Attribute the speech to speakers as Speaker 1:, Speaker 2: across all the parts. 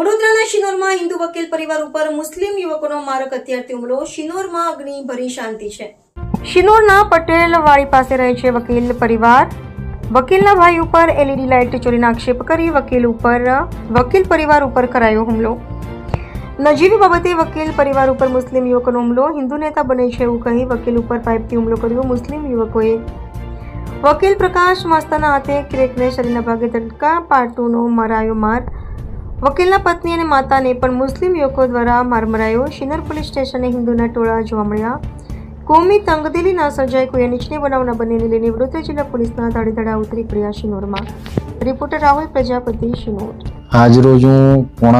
Speaker 1: વડોદરાના શિનોરમાં હિન્દુ વકીલ પરિવાર ઉપર મુસ્લિમ યુવકોનો મારક હથિયારથી હુમલો. શિનોરમાં અગ્નિભરી શાંતિ છે. શિનોરના પટેલવાડી પાસે રહે છે વકીલ પરિવાર. વકીલના ભાઈ ઉપર એલઈડી લાઇટ ચોરીનો આક્ષેપ કરી વકીલ પરિવાર ઉપર કરાયો હુમલો. નજીવી બાબતે વકીલ પરિવાર ઉપર મુસ્લિમ યુવકોનો હુમલો. હિન્દુ નેતા બને છે એવું કહી વકીલ ઉપર પાઇપથી હુમલો કર્યો. મુસ્લિમ યુવકોએ વકીલ પ્રકાશ માસ્તાના હાથે ક્રેકને શરીરના ભાગે ધક્કા પાટુનો મરાયો માર. વકીલના પત્ની અને માતાને પણ મુસ્લિમ યુવકો દ્વારા માર મરાયો. શિનોર પોલીસ સ્ટેશને હિન્દુના ટોળા જોવા મળ્યા. કોમી તંગદિલી ના સર્જાય. કોઈ અનિચ્છનીય બનાવના બંનેને લઈને વડોદરા જિલ્લા પોલીસના ધડાધડા ઉતરી પડ્યા શિનોરમાં. રિપોર્ટર રાહુલ પ્રજાપતિ, શિનોર.
Speaker 2: આજ રોજ હું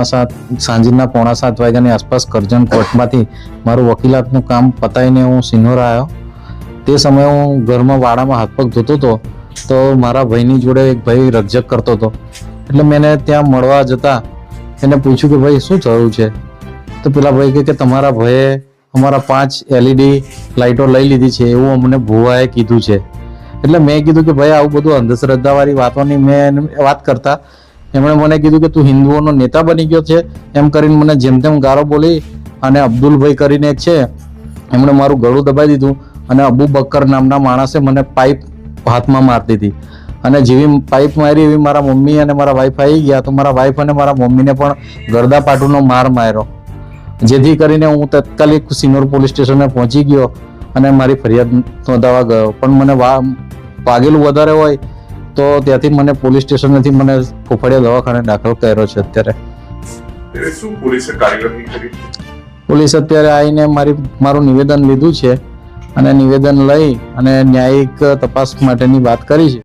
Speaker 2: સાંજના 6:45 વાગ્યાની આસપાસ કરજણ કોર્ટમાંથી મારું વકીલાતનું કામ પતાવીને હું શિનોર આવ્યો. તે સમયે હું ઘરમાં વાડામાં હાથ પગ ધોતો હતો તો મારા ભાઈની જોડે એક ભાઈ રકઝક કરતો હતો. એટલે મેં ત્યાં મળવા જતા એને પૂછ્યું કે ભાઈ શું થયું છે? તો પેલા ભાઈ કે તમારા ભાઈએ અમારા 5 એલઈડી લાઇટો લઈ લીધી છે એવું અમને ભુવાએ કીધું છે. એટલે મેં કીધું કે ભાઈ આવું બધું અંધશ્રદ્ધાવાળી વાતોની મેં વાત કરતા એમણે મને કીધું કે તું હિન્દુઓનો નેતા બની ગયો છે એમ કરીને મને જેમ તેમ ગાળો બોલી. અને અબ્દુલભાઈ કરીને એક છે એમણે મારું ગળું દબાવી દીધું અને અબુ બકર નામના માણસે મને પાઇપ હાથમાં મારતી હતી. અને જેવી પાઇપ મારી એવી મારા મમ્મી અને મારા વાઈફ આવી ગયા તો મારા વાઈફ અને મારા મમ્મીને પણ ગરદા પાટુનો માર માર્યો. જેથી કરીને હું તાત્કાલિક શિનોર પોલીસ સ્ટેશને પહોંચી ગયો અને મારી ફરિયાદ નોંધાવવા ગયો. પણ મને વાગેલું વધારે હોય તો ત્યાંથી મને પોલીસ સ્ટેશનેથી મને ફોફડિયા દવાખાને દાખલ કર્યો છે. અત્યારે પોલીસ અત્યારે આવીને મારું નિવેદન લીધું છે અને નિવેદન લઈ અને ન્યાયિક તપાસ માટેની વાત કરી છે.